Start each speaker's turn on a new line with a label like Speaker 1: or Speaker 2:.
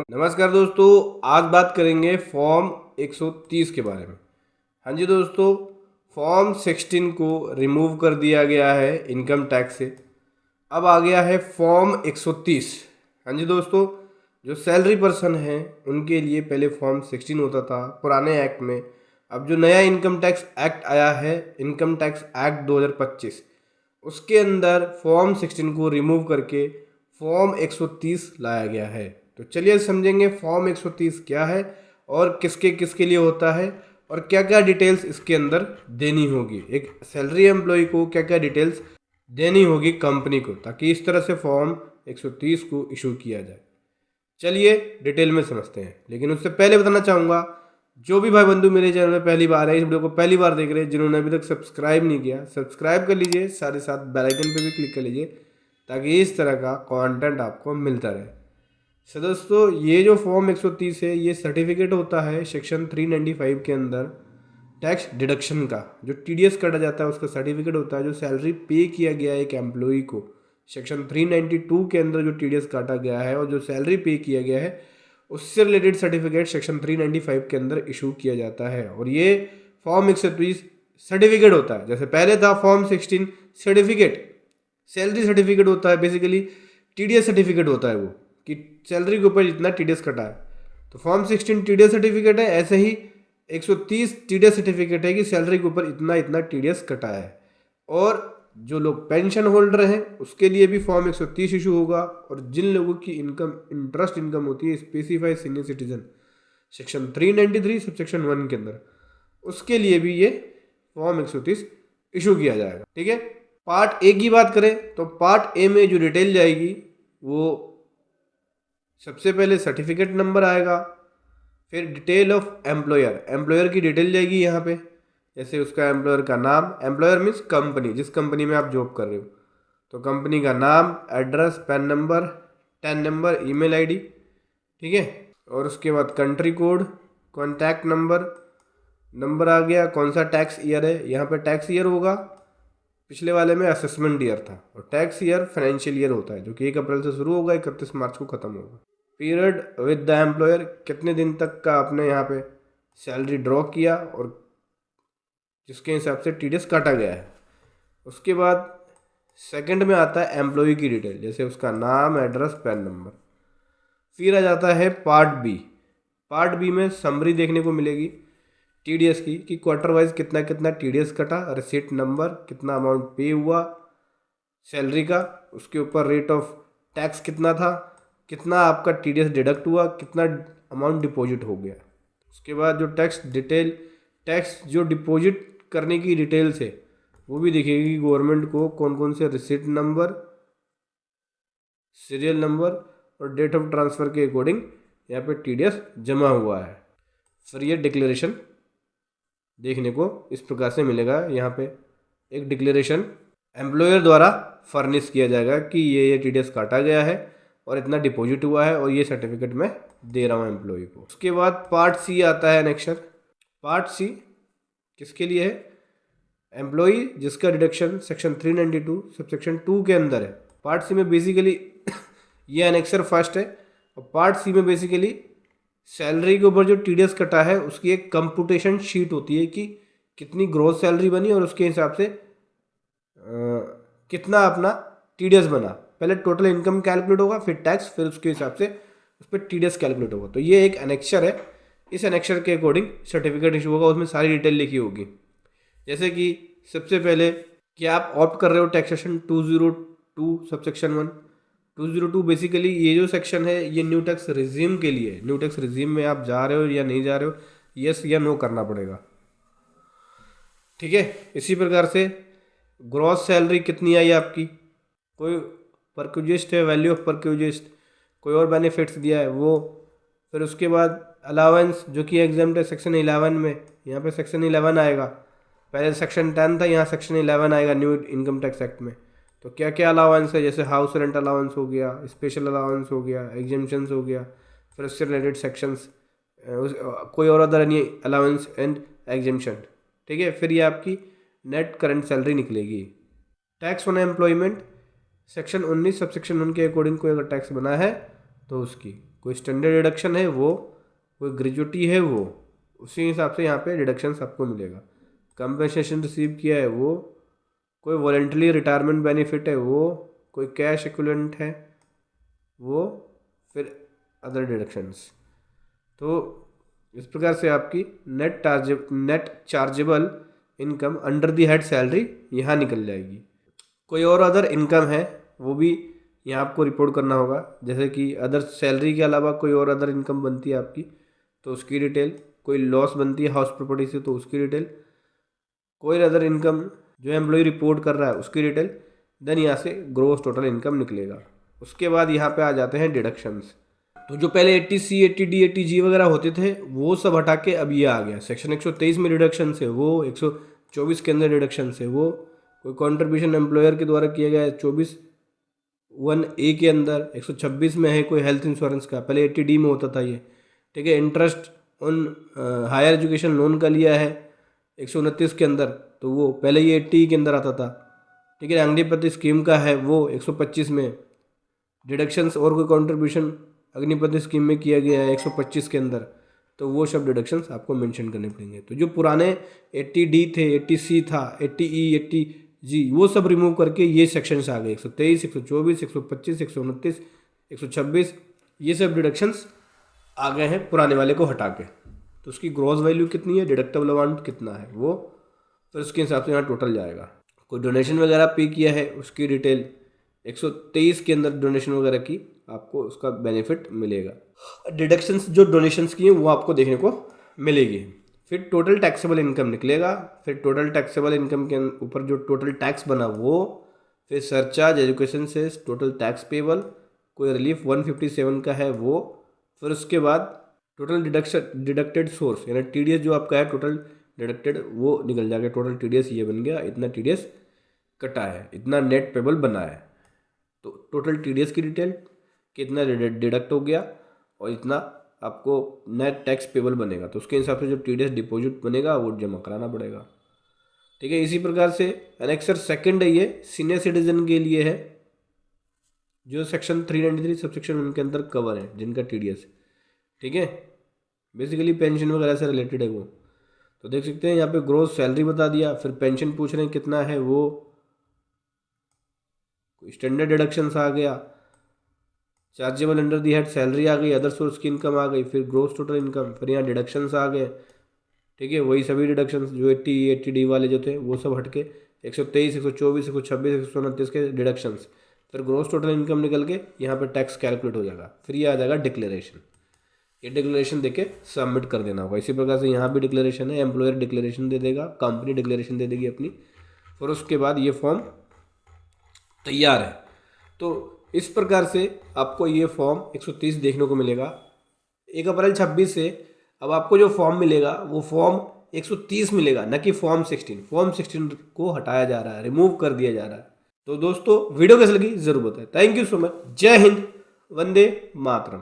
Speaker 1: नमस्कार दोस्तों, आज बात करेंगे फॉर्म 130 के बारे में। हाँ जी दोस्तों, फॉर्म 16 को रिमूव कर दिया गया है इनकम टैक्स से। अब आ गया है फॉर्म 130। हाँ जी दोस्तों, जो सैलरी पर्सन हैं उनके लिए पहले फॉर्म 16 होता था पुराने एक्ट में। अब जो नया इनकम टैक्स एक्ट आया है, इनकम टैक्स एक्ट 2025, उसके अंदर फॉर्म 16 को रिमूव करके फॉर्म 130 लाया गया है। तो चलिए समझेंगे फॉर्म 130 क्या है और किसके किसके लिए होता है और क्या क्या डिटेल्स इसके अंदर देनी होगी। एक सैलरी एम्प्लॉय को क्या क्या डिटेल्स देनी होगी कंपनी को, ताकि इस तरह से फॉर्म 130 को इशू किया जाए। चलिए डिटेल में समझते हैं, लेकिन उससे पहले बताना चाहूँगा, जो भी भाई बंधु मेरे चैनल में पहली बार है, इस वीडियो को पहली बार देख रहे हैं, जिन्होंने अभी तक सब्सक्राइब नहीं किया, सब्सक्राइब कर लीजिए, साथ ही साथ बेल आइकन पे भी क्लिक कर लीजिए, ताकि इस तरह का कंटेंट आपको मिलता रहे। सो दोस्तों, ये जो फॉर्म 130 है, ये सर्टिफिकेट होता है सेक्शन 395 के अंदर टैक्स डिडक्शन का। जो टीडीएस काटा जाता है उसका सर्टिफिकेट होता है। जो सैलरी पे किया गया है एक एम्प्लॉई को, सेक्शन 392 के अंदर जो टीडीएस काटा गया है और जो सैलरी पे किया गया है, उससे रिलेटेड सर्टिफिकेट सेक्शन 395 के अंदर इशू किया जाता है। और ये फॉर्म 130 सर्टिफिकेट होता है। जैसे पहले था फॉर्म 16 सर्टिफिकेट, सैलरी सर्टिफिकेट होता है, बेसिकली टीडीएस सर्टिफिकेट होता है वो, कि सैलरी के ऊपर जितना टीडीएस कटा है। तो फॉर्म 16 टीडीएस सर्टिफिकेट है, ऐसे ही 130 टीडीएस सर्टिफिकेट है कि सैलरी के ऊपर इतना इतना टीडीएस कटा है। और जो लोग पेंशन होल्डर हैं उसके लिए भी फॉर्म 130 इशू होगा। और जिन लोगों की इनकम इंटरेस्ट इनकम होती है specified senior citizen section 393 sub section 1 के अंदर, उसके लिए भी ये फॉर्म 130 इशू किया जाएगा। ठीक है, पार्ट ए की बात करें तो पार्ट ए में जो डिटेल जाएगी वो सबसे पहले सर्टिफिकेट नंबर आएगा, फिर डिटेल ऑफ एम्प्लॉयर, एम्प्लॉयर की डिटेल जाएगी यहाँ पे। जैसे उसका एम्प्लॉयर का नाम, एम्प्लॉयर मीन्स कंपनी, जिस कंपनी में आप जॉब कर रहे हो, तो कंपनी का नाम, address, PAN number, TAN number, email ID. ठीक है, और उसके बाद country code, contact number, number आ गया, कौन सा टैक्स ईयर है, यहाँ पे टैक्स ईयर होगा, पिछले वाले में असेसमेंट ईयर था, और टैक्स ईयर फाइनेंशियल ईयर होता है, जो कि 1 अप्रैल से शुरू होगा, 31 मार्च को ख़त्म होगा। पीरियड विद द एम्प्लॉयर, कितने दिन तक का आपने यहाँ पे सैलरी ड्रॉ किया और जिसके हिसाब से टीडीएस काटा गया है। उसके बाद सेकंड में आता है एम्प्लॉय की डिटेल, जैसे उसका नाम, एड्रेस, पैन नंबर। फिर आ जाता है पार्ट बी। पार्ट बी में समरी देखने को मिलेगी टीडीएस की, कि क्वार्टर वाइज कितना कितना टीडीएस कटा, रिसीट नंबर, कितना अमाउंट पे हुआ सैलरी का, उसके ऊपर रेट ऑफ टैक्स कितना था, कितना आपका टीडीएस डिडक्ट हुआ, कितना अमाउंट डिपॉजिट हो गया। उसके बाद जो टैक्स डिटेल, टैक्स जो डिपॉजिट करने की डिटेल्स है वो भी दिखेगी गवर्नमेंट को, कौन कौन से रिसीट नंबर, सीरियल नंबर और डेट ऑफ ट्रांसफ़र के अकॉर्डिंग यहाँ पे टीडीएस जमा हुआ है। फिर ये डिक्लेरेशन देखने को इस प्रकार से मिलेगा। यहाँ पे एक डिक्लेरेशन एम्प्लॉयर द्वारा फर्निश किया जाएगा कि ये टीडीएस काटा गया है और इतना डिपॉजिट हुआ है और ये सर्टिफिकेट मैं दे रहा हूँ एम्प्लॉय को। उसके बाद पार्ट सी आता है नेक्स्ट। पार्ट सी किसके लिए है? एम्प्लॉय जिसका डिडक्शन सेक्शन 392 सब सेक्शन 2 के अंदर है। पार्ट सी में बेसिकली ये एनेक्सर फर्स्ट है, और पार्ट सी में बेसिकली सैलरी के ऊपर जो टीडीएस कटा है उसकी एक कंप्यूटेशन शीट होती है कि कितनी ग्रोस सैलरी बनी और उसके हिसाब से कितना अपना टीडीएस बना। पहले टोटल इनकम कैलकुलेट होगा, फिर टैक्स, फिर उसके हिसाब से उस पर टीडीएस कैलकुलेट होगा। तो ये एक एनेक्सर है, इस एनेक्सर के अकॉर्डिंग सर्टिफिकेट इशू होगा, उसमें सारी डिटेल लिखी होगी। जैसे कि सबसे पहले कि आप ऑप्ट कर रहे हो टैक्सेशन 202 सबसेक्शन 1। 202 बेसिकली ये जो सेक्शन है ये न्यू टैक्स रिजीम के लिए है। न्यू टैक्स रिजीम में आप जा रहे हो या नहीं जा रहे हो, यस या नो करना पड़ेगा। ठीक है, इसी प्रकार से ग्रॉस सैलरी कितनी आई आपकी, कोई परक्यूजिस्ट है, वैल्यू ऑफ परक्यूजिस्ट, कोई और बेनिफिट्स दिया है वो। फिर उसके बाद अलावेंस जो कि एग्जाम्प्ट है सेक्शन 11 में, यहाँ पे सेक्शन 11 आएगा, पहले सेक्शन 10 था, यहाँ सेक्शन 11 आएगा न्यू इनकम टैक्स एक्ट में। तो क्या क्या अलाउंस है, जैसे हाउस रेंट अलाउंस हो गया, स्पेशल अलाउंस हो गया, एग्जेम्पशंस हो गया, फिर उससे रिलेटेड सेक्शंस, कोई और other any allowance and exemption. ठीक है, फिर ये आपकी नेट करंट सैलरी निकलेगी। Tax on employment section 19 sub section 1 के अकॉर्डिंग कोई अगर टैक्स बना है तो उसकी। कोई स्टैंडर्ड डिडक्शन है वो, कोई ग्रेजुटी है वो, उसी हिसाब से यहाँ पे डिडक्शंस आपको मिलेगा। कंपनसेशन रिसीव किया है वो, कोई वॉलंटरी रिटायरमेंट बेनिफिट है वो, कोई कैश इक्विवेलेंट है वो, फिर अदर डिडक्शंस। तो इस प्रकार से आपकी net chargeable income under the head salary यहाँ निकल जाएगी। कोई और अदर इनकम है वो भी यहाँ आपको रिपोर्ट करना होगा, जैसे कि अदर सैलरी के अलावा कोई और अदर इनकम बनती है आपकी तो उसकी डिटेल, कोई लॉस बनती है हाउस प्रॉपर्टी से तो उसकी डिटेल, कोई अदर इनकम जो एम्प्लॉय रिपोर्ट कर रहा है उसकी डिटेल, देन यहाँ से ग्रोस टोटल इनकम निकलेगा। उसके बाद यहाँ पे आ जाते हैं डिडक्शंस। तो जो पहले 80C 80D 80G वगैरह होते थे वो सब हटा के अब ये आ गया सेक्शन 123 में डिडक्शन है वो, 124 के अंदर डिडक्शन है वो, कोई कंट्रीब्यूशन एम्प्लॉयर के द्वारा किया गया है 24(1)(a) के अंदर, 126 में है कोई हेल्थ इंश्योरेंस का, पहले 80D में होता था ये, ठीक है। Interest on higher education loan का लिया है 129 के अंदर, तो वो पहले ये 80 के अंदर आता था, ठीक है। अग्निपति स्कीम का है वो 125 में, डिडक्शंस और कोई कंट्रीब्यूशन अग्निपति स्कीम में किया गया है 125 के अंदर, तो वो सब डिडक्शंस आपको मेंशन करने पड़ेंगे। तो जो पुराने 80D थे, 80C था, 80E 80G वो सब रिमूव करके ये सेक्शंस आ गए, 123 124 125 129 126 ये सब डिडक्शंस आ गए हैं पुराने वाले को हटा के। तो उसकी ग्रॉस वैल्यू कितनी है, डिडक्टेबल अमाउंट कितना है वो, फिर उसके हिसाब से यहाँ टोटल जाएगा। कोई डोनेशन वगैरह पे किया है उसकी डिटेल 123 के अंदर डोनेशन वगैरह की आपको उसका बेनिफिट मिलेगा। डिडक्शंस जो डोनेशंस की हैं वो आपको देखने को मिलेगी। फिर टोटल टैक्सेबल इनकम निकलेगा, फिर टोटल टैक्सेबल इनकम के ऊपर जो टोटल टैक्स बना वो, फिर सरचार्ज एजुकेशन से टोटल टैक्स पेबल, कोई रिलीफ 157 का है वो, फिर उसके बाद टोटल डिडक्टेड सोर्स यानी TDS जो आपका है टोटल डिडक्टेड वो निकल जाएगा। टोटल TDS ये बन गया, इतना TDS कटा है, इतना नेट पेबल बना है, तो टोटल TDS की डिटेल कितना डिडक्ट हो गया और इतना आपको नेट टैक्स पेबल बनेगा, तो उसके हिसाब से जो TDS डिपॉजिट बनेगा वो जमा कराना पड़ेगा, ठीक है। इसी प्रकार से एनेक्सर सेकंड है, ये सीनियर सिटीजन के लिए है जो सेक्शन 393 सबसेक्शन उनके अंदर कवर है जिनका TDS, ठीक है, बेसिकली पेंशन वगैरह से रिलेटेड है वो। तो देख सकते हैं यहाँ पे ग्रोस सैलरी बता दिया, फिर पेंशन पूछ रहे हैं कितना है वो, कोई स्टैंडर्ड डिडक्शंस आ गया, chargeable under the head salary आ गई, अदर सोर्स की इनकम आ गई, फिर ग्रोस टोटल इनकम, फिर यहाँ डिडक्शंस आ गए, ठीक है। वही सभी डिडक्शंस जो 80D वाले जो थे वो सब हट के 123 124 126 129 के डिडक्शंस, फिर ग्रोस टोटल इनकम निकल के यहाँ पे टैक्स कैलकुलेट हो जाएगा। फिर ये आ जाएगा डिक्लेरेशन, ये डिक्लेरेशन देके सबमिट कर देना होगा। इसी प्रकार से यहाँ भी डिक्लेरेशन है, एम्प्लॉयर डिक्लेरेशन दे देगा, कंपनी डिक्लेरेशन दे देगी अपनी, फिर उसके बाद ये फॉर्म तैयार है। तो इस प्रकार से आपको ये फॉर्म 130 देखने को मिलेगा। 1 अप्रैल 26 से अब आपको जो फॉर्म मिलेगा वो फॉर्म 130 मिलेगा, न कि फॉर्म 16। फॉर्म 16 को हटाया जा रहा है, रिमूव कर दिया जा रहा है। तो दोस्तों वीडियो कैसी लगी जरूर बताएं। Thank you so much. जय हिंद, वंदे मातरम।